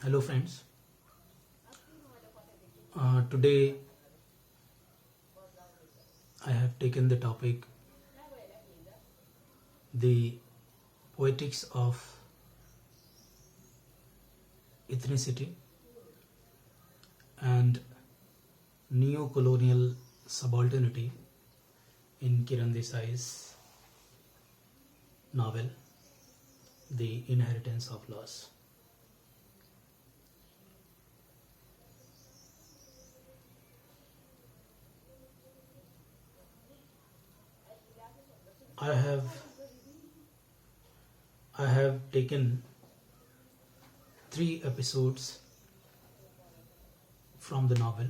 Hello friends. Today I have taken the topic the poetics of ethnicity and neo-colonial subalternity in Kiran Desai's novel The Inheritance of Loss. I have taken 3 episodes from the novel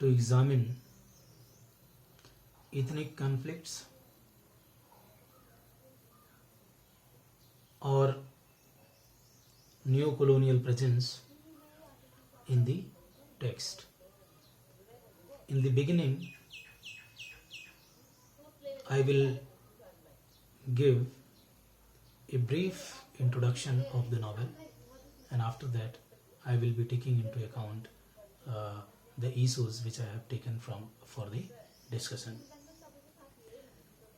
to examine ethnic conflicts or neo-colonial presence in the text. In the beginning, I will give a brief introduction of the novel, and after that I will be taking into account the issues which I have taken for the discussion.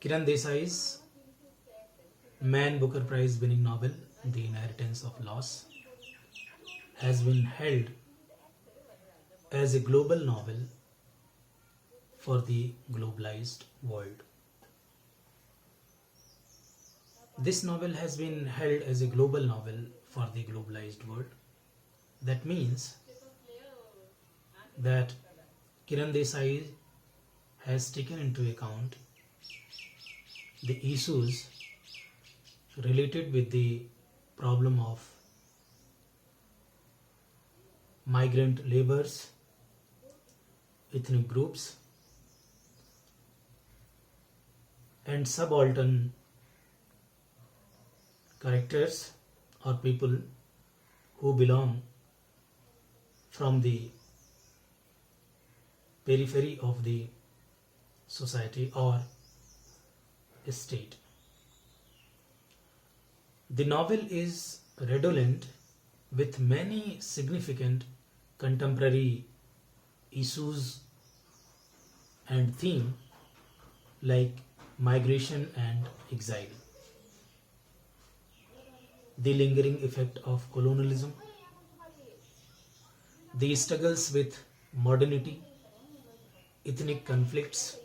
Kiran Desai's Man Booker Prize winning novel The Inheritance of Loss has been held as a global novel for the globalized world. This novel has been held as a global novel for the globalized world. That means that Kiran Desai has taken into account the issues related with the problem of migrant laborers, ethnic groups, and subaltern characters or people who belong from the periphery of the society or state. The novel is redolent with many significant contemporary issues and themes like migration and exile, the lingering effect of colonialism, the struggles with modernity, ethnic conflicts,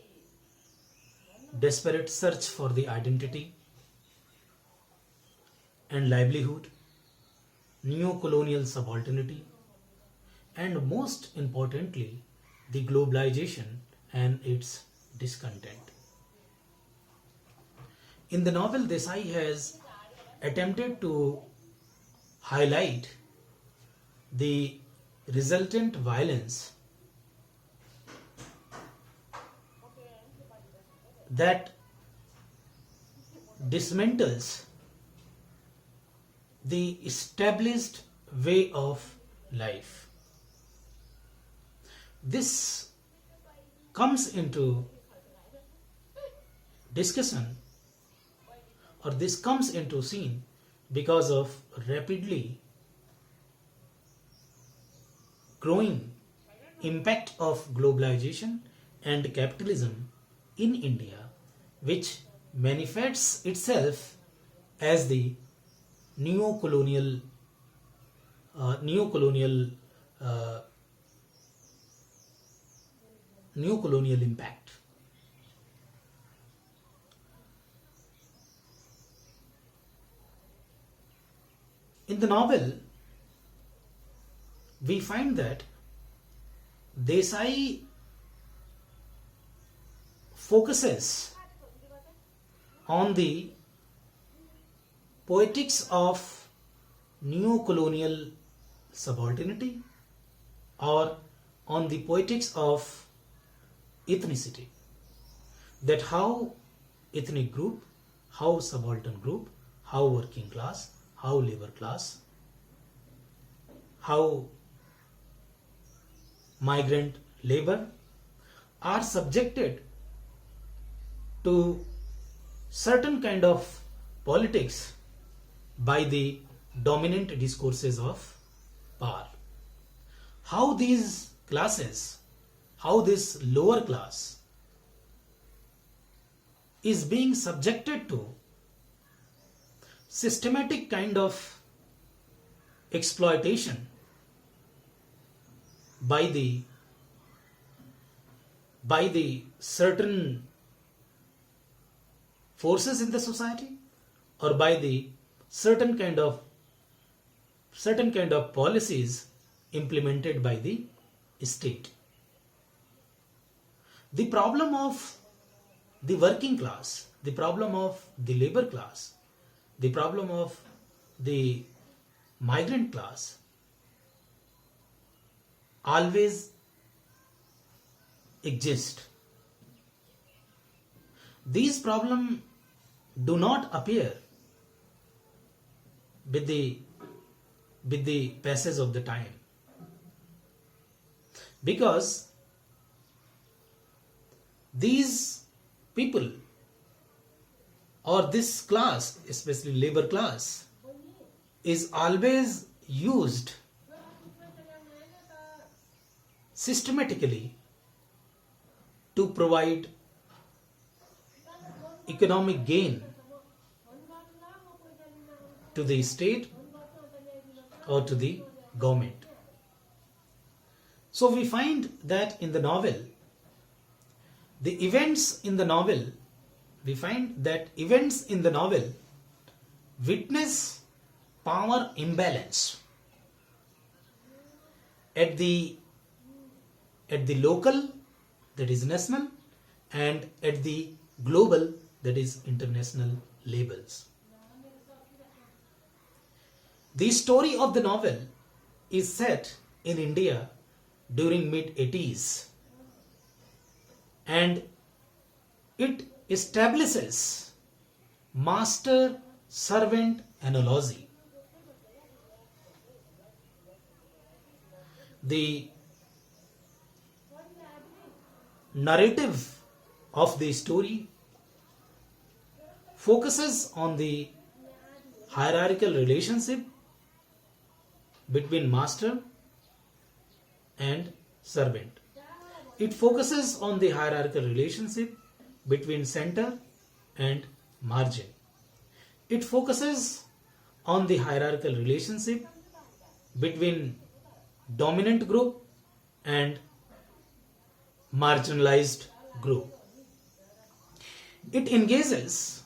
desperate search for the identity and livelihood, neo-colonial subalternity, and most importantly, the globalization and its discontent. In the novel, Desai has attempted to highlight the resultant violence that dismantles the established way of life. This comes into discussion, or this comes into scene because of rapidly growing impact of globalization and capitalism in India, which manifests itself as the neo-colonial impact. In the novel, we find that Desai focuses on the poetics of neo-colonial subalternity or on the poetics of ethnicity. That how ethnic group, how subaltern group, how working class, how labor class, how migrant labor are subjected to certain kind of politics by the dominant discourses of power. How these classes, how this lower class is being subjected to systematic kind of exploitation by the certain forces in the society, or by the certain kind of policies implemented by the state. The problem of the working class, the problem of the labor class, the problem of the migrant class always exist. These problems do not appear with the passage of the time, because these people or this class, especially labor class, is always used systematically to provide economic gain to the state or to the government. So we find that in the novel, witness power imbalance at the local, that is national, and at the global, that is international levels. The story of the novel is set in India during mid-80s, and it establishes master-servant analogy. The narrative of the story focuses on the hierarchical relationship between master and servant. It focuses on the hierarchical relationship between center and margin. It focuses on the hierarchical relationship between dominant group and marginalized group. It engages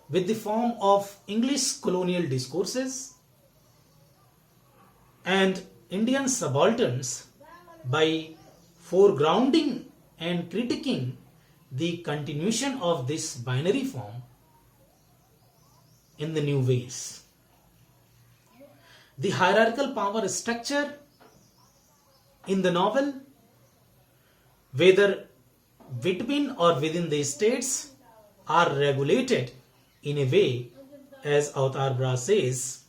with the form of English colonial discourses and Indian subalterns by foregrounding and critiquing the continuation of this binary form in the new ways. The hierarchical power structure in the novel, whether between or within the states, are regulated in a way, as Avatar Bra says,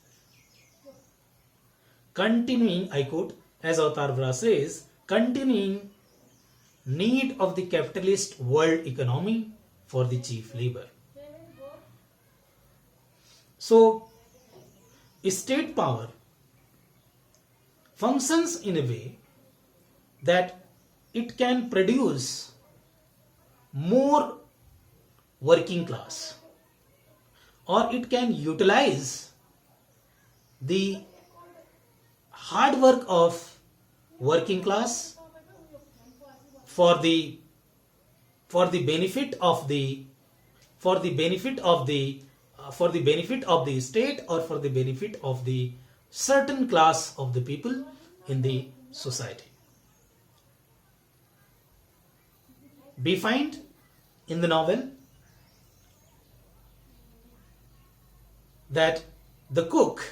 continuing, I quote, as Avatar Bra says, continuing need of the capitalist world economy for the chief labor. So, state power functions in a way that it can produce more working class, or it can utilize the hard work of working class for the benefit of the state, or for the benefit of the certain class of the people in the society. We find in the novel that the cook,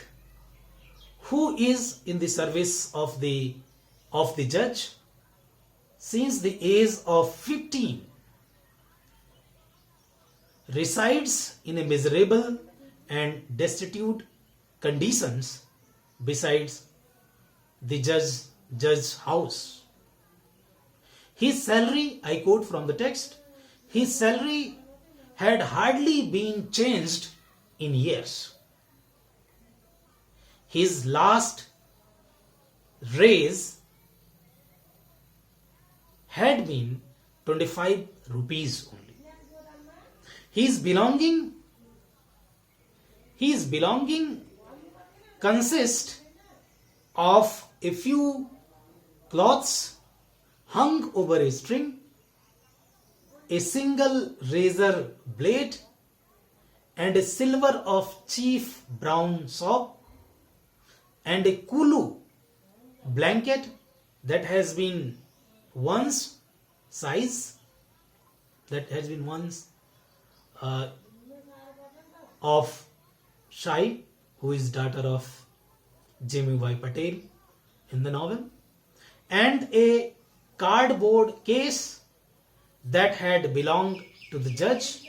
who is in the service of the judge since the age of 15, resides in a miserable and destitute conditions besides the judge's house. His salary, I quote from the text, his salary had hardly been changed in years. his last raise had been 25 rupees only. His belonging consists of a few cloths hung over a string, a single razor blade, and a silver of cheap brown soap, and a kulu blanket that has been once of Shai, who is daughter of Jimmy Patel in the novel, and a cardboard case that had belonged to the judge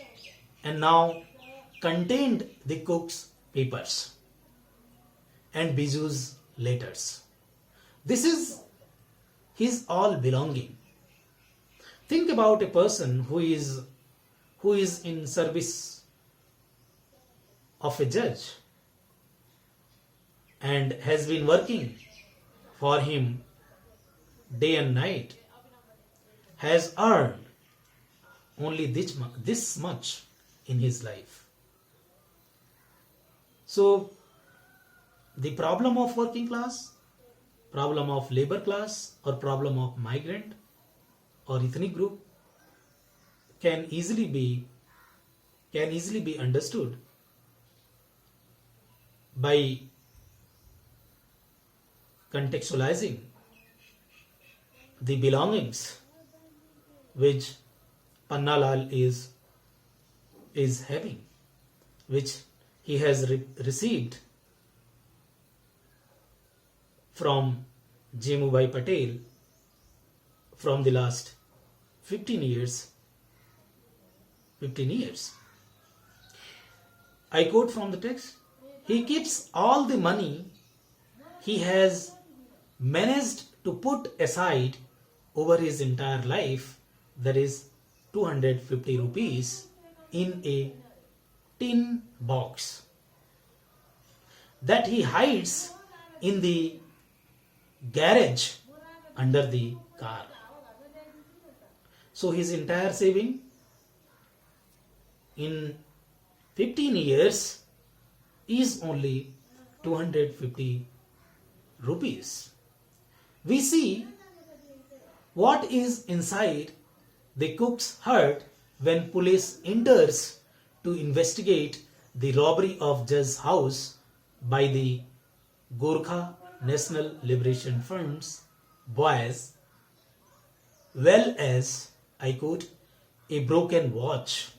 and now contained the cook's papers and Biju's letters. This is his all belonging. Think about a person who is in service of a judge and has been working for him day and night, has earned only this much in his life. So the problem of working class, problem of labor class, or problem of migrant or ethnic group can easily be understood by contextualizing the belongings which Pannalal is having, which he has received from Jemubai Patel from the last 15 years. I quote from the text, he keeps all the money he has managed to put aside over his entire life, that is 250 rupees, in a tin box that he hides in the garage under the car. So his entire saving in 15 years is only 250 rupees. We see what is inside the cook's heart when police enters to investigate the robbery of Judge's house by the Gorkha National Liberation Front's boys, well as, I quote, a broken watch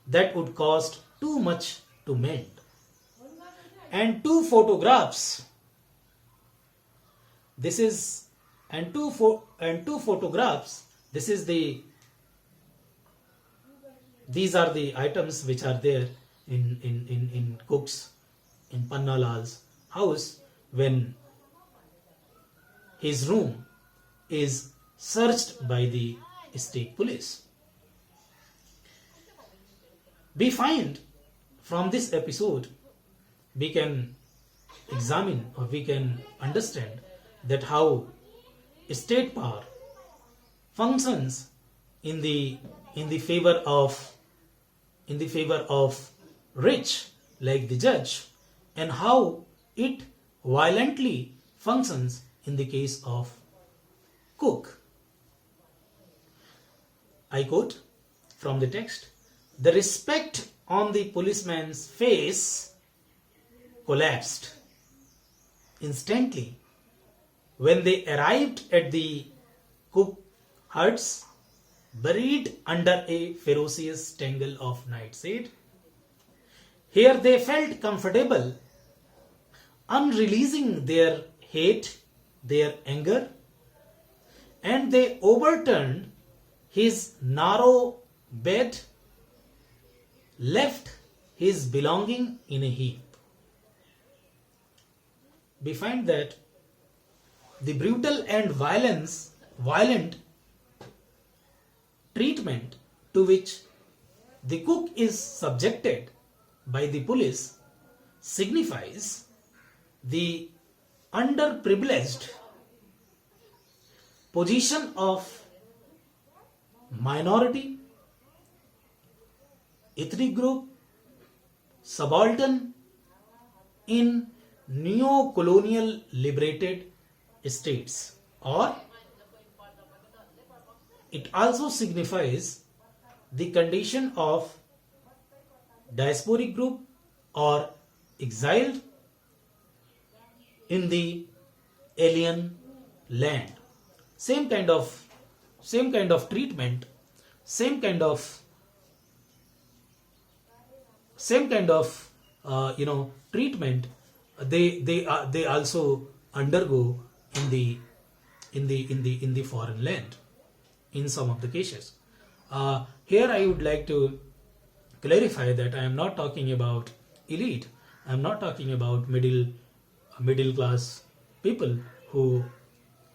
that would cost too much to mend, and two photographs. These are the items which are there in Cook's, in Pannalal's house when his room is searched by the state police. We find from this episode, we can examine or we can understand that how state power functions in the favor of rich like the judge, and how it violently functions in the case of cook. I quote from the text, the respect on the policeman's face collapsed instantly when they arrived at the cook huts buried under a ferocious tangle of nightshade. Here they felt comfortable, unreleasing their hate, their anger, and they overturned his narrow bed, left his belonging in a heap. We find that the brutal and violent treatment to which the cook is subjected by the police signifies the underprivileged position of minority, ethnic group, subaltern in neo-colonial liberated states, or it also signifies the condition of diasporic group or exiled in the alien land. Same kind of treatment, same kind of treatment they also undergo in the foreign land in some of the cases. Here I would like to clarify that I am not talking about elite. I am not talking about middle class people who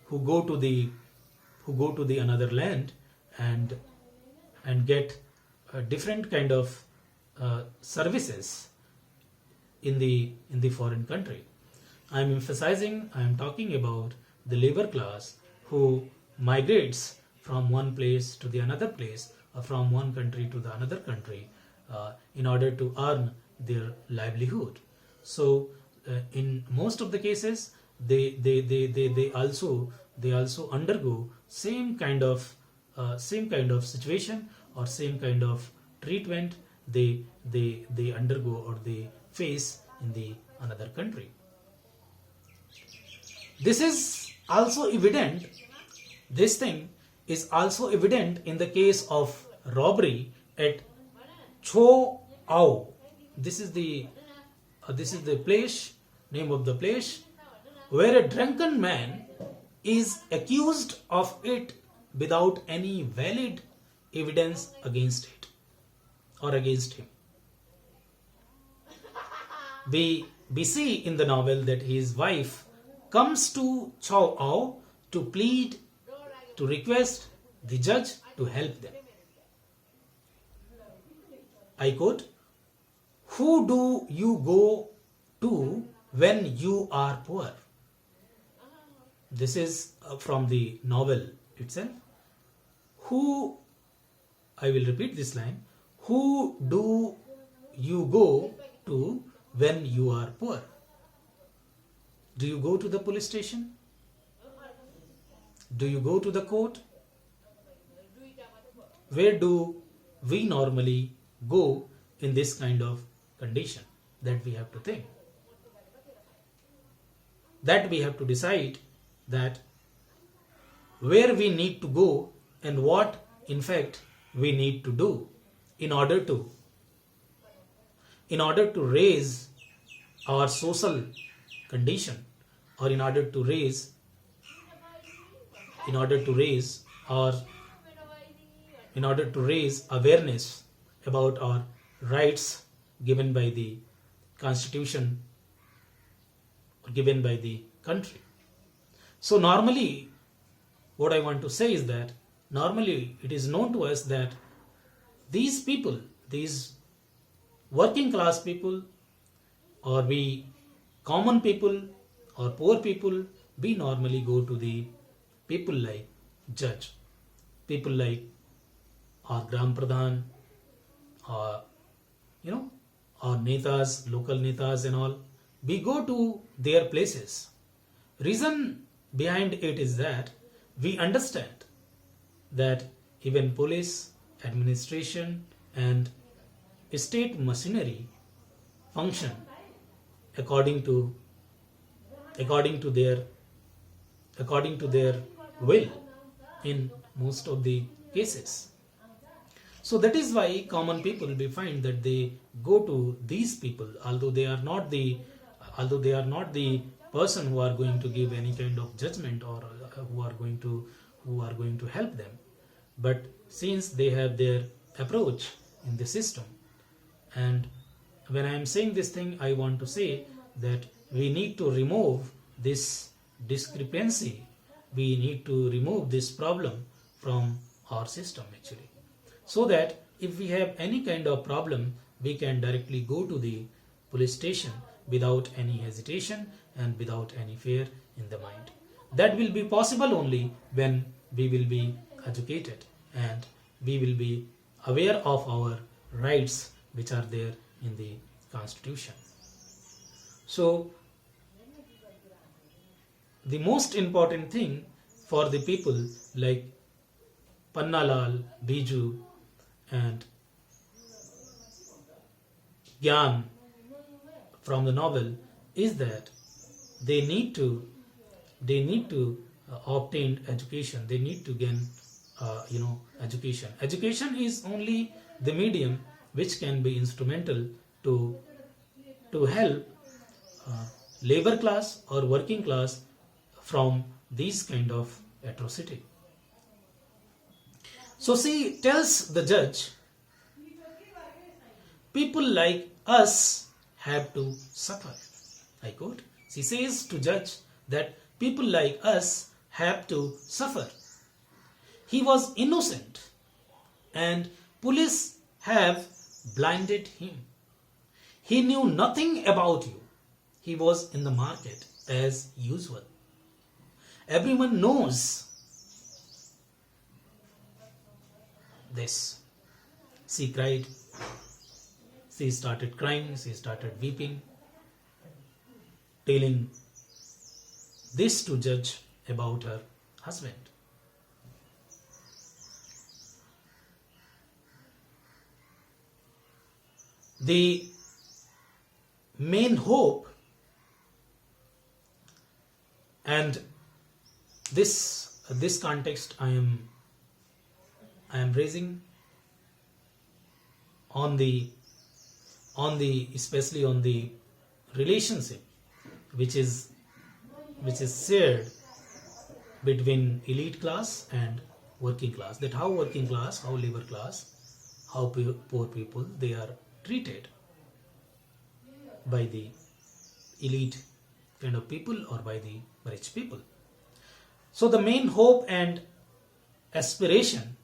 go to the another land and get a different kind of services in the foreign country. I am talking about the labor class who migrates from one place to the another place, or from one country to the another country, in order to earn their livelihood. So in most of the cases they also undergo same kind of situation or same kind of treatment they undergo or they face in the another country. This thing is also evident in the case of robbery at Cho Ao. This is the place, name of the place, where a drunken man is accused of it without any valid evidence against it or against him. We see in the novel that his wife comes to Chow Ao to plead, to request the judge to help them. I quote, "Who do you go to when you are poor?" This is from the novel itself. I will repeat this line. Who do you go to when you are poor? Do you go to the police station? Do you go to the court? Where do we normally go in this kind of condition? That we have to think. That we have to decide that where we need to go and what in fact we need to do in order to raise our social condition, or in order to raise awareness about our rights given by the constitution or given by the country. So normally what I want to say is that normally it is known to us that these people, these working class people, or we common people or poor people, we normally go to the people like judge, people like our Gram Pradhan, or our netas, local netas and all. We go to their places. Reason behind it is that we understand that even police, administration and state machinery function according to their will in most of the cases. So that is why common people, we find that they go to these people, although they are not the person who are going to give any kind of judgment or who are going to help them, but since they have their approach in the system. And when I am saying this thing, I want to say that we need to remove this discrepancy, we need to remove this problem from our system actually, so that if we have any kind of problem, we can directly go to the police station without any hesitation and without any fear in the mind. That will be possible only when we will be educated and we will be aware of our rights which are there in the Constitution. So, the most important thing for the people like Pannalal, Biju and Gyan from the novel is that they need to obtain education. They need to gain education. Education is only the medium which can be instrumental to help labor class or working class from these kind of atrocity. So she tells the judge, people like us have to suffer. I quote. She says to judge that people like us have to suffer. He was innocent and police have blinded him. He knew nothing about you. He was in the market as usual. Everyone knows this. She cried. She started crying. She started weeping, telling this to judge about her husband. The main hope, and this context I am raising on the especially on the relationship which is shared between elite class and working class, that how working class, how labor class, how poor people, they are treated by the elite kind of people or by the rich people. So the main hope and aspiration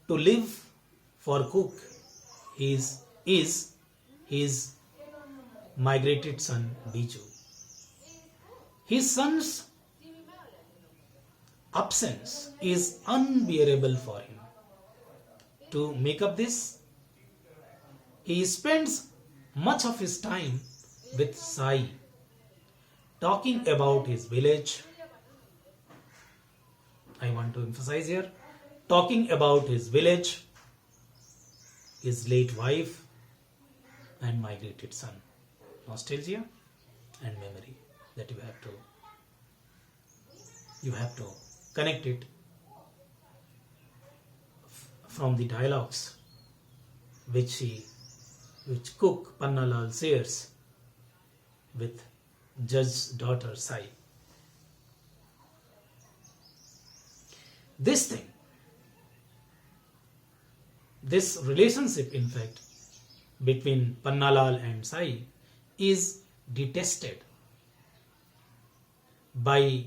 to live for Cook is his migrated son Biju. His son's absence is unbearable for him. To make up this, he spends much of his time with Sai, talking about his village. I want to emphasize here, talking about his village, his late wife and migrated son. Nostalgia and memory that you have to connect it from the dialogues which Cook Pannalal shares with Judge's daughter Sai. This relationship, in fact, between Pannalal and Sai is detested by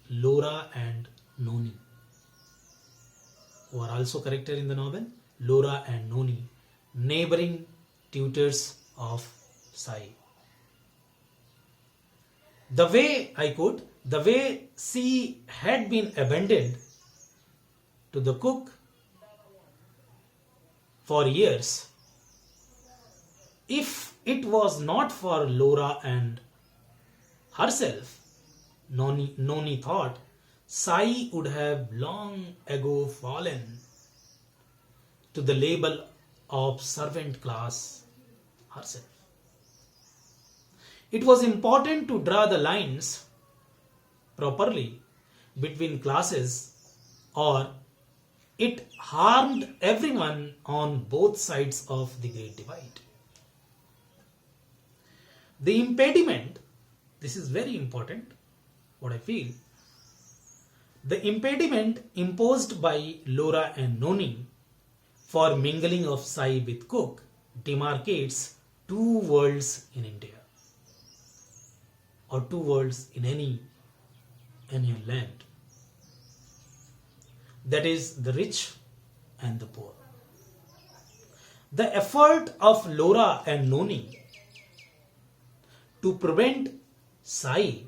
Laura and Noni, who are also character in the novel. Laura and Noni, neighboring tutors of Sai. The way she had been abandoned to the cook for years, if it was not for Laura and herself, Noni thought, Sai would have long ago fallen to the label of servant class herself. It was important to draw the lines properly between classes, or it harmed everyone on both sides of the Great Divide. The impediment, this is very important, what I feel, the impediment imposed by Laura and Noni for mingling of Sai with Cook demarcates two worlds in India, or two worlds in any land. That is the rich and the poor. The effort of Laura and Noni to prevent Sai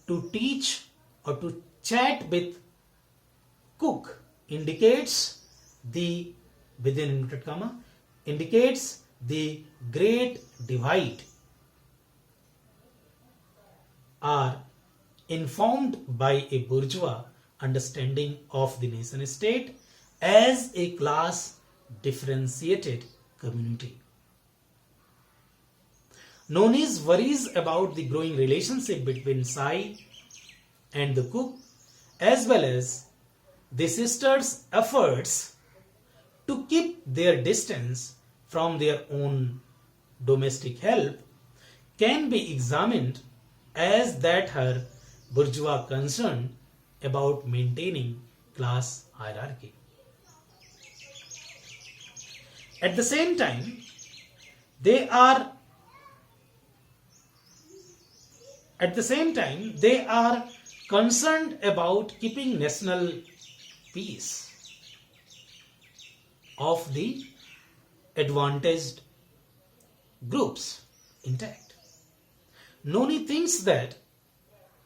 to teach or to chat with Cook indicates the, within inverted comma, indicates the great divide are informed by a bourgeois understanding of the nation state as a class differentiated community. Noni's worries about the growing relationship between Sai and the cook, as well as the sisters' efforts to keep their distance from their own domestic help, can be examined as that her bourgeois concern about maintaining class hierarchy. At the same time, they are concerned about keeping national peace of the advantaged groups intact. Noni thinks that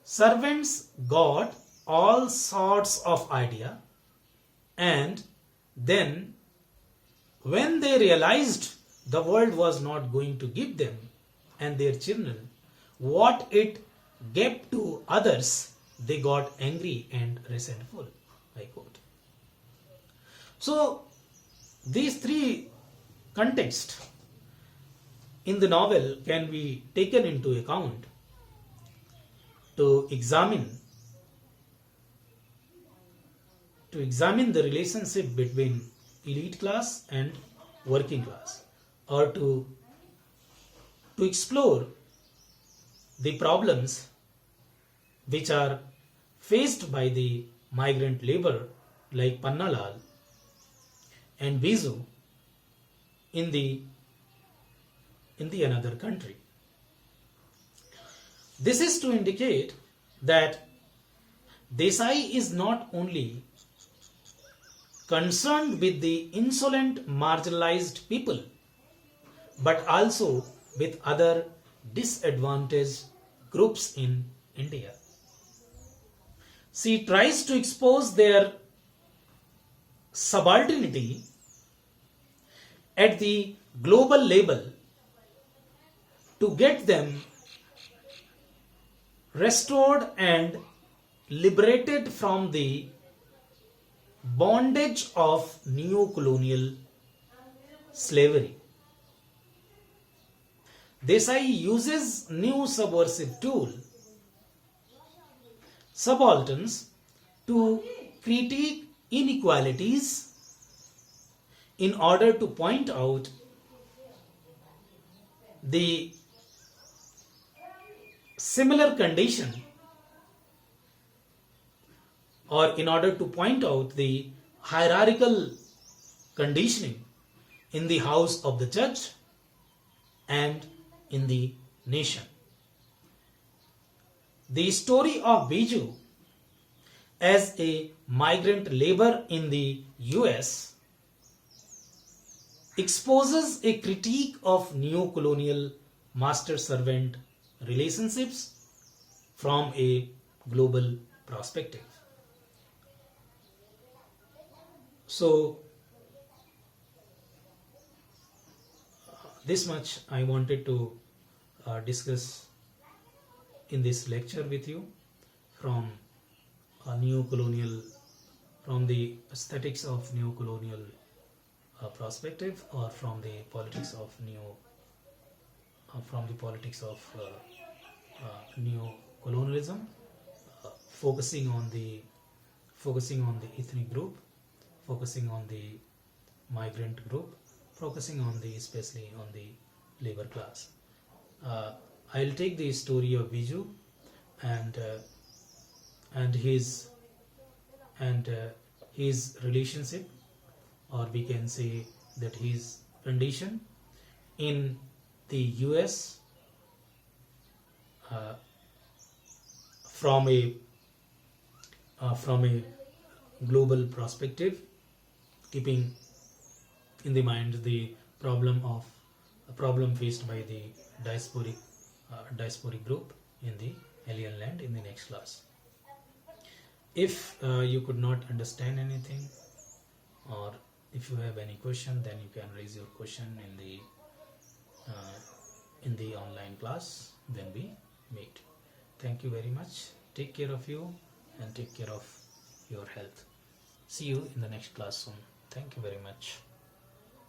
servants got all sorts of idea, and then when they realized the world was not going to give them and their children what it gave to others, they got angry and resentful. I quote. So these three contexts in the novel can be taken into account to examine the relationship between elite class and working class, or to explore the problems which are faced by the migrant labor like Pannalal and Biju in the another country. This is to indicate that Desai is not only concerned with the insolent marginalized people, but also with other disadvantaged groups in India. She tries to expose their subalternity at the global level to get them restored and liberated from the bondage of neo-colonial slavery. Desai uses new subversive tool, subalterns, to critique inequalities in order to point out the similar condition, or in order to point out the hierarchical conditioning in the house of the judge and in the nation. The story of Biju as a migrant labor in the US exposes a critique of neo-colonial master-servant relationships from a global perspective. So, this much I wanted to discuss in this lecture with you from neo-colonial, from the aesthetics of neo-colonial perspective, or from the politics of neo-colonialism, focusing on the ethnic group, focusing on the migrant group, focusing on the especially on the labor class. I'll take the story of Biju and his relationship, or we can say that his condition in the US from a global perspective, keeping in the mind the problem faced by the diasporic diasporic group in the alien land in the next class. If you could not understand anything, or if you have any question, then you can raise your question in the online class when we meet. Thank you very much. Take care of you and take care of your health. See you in the next class soon. Thank you very much.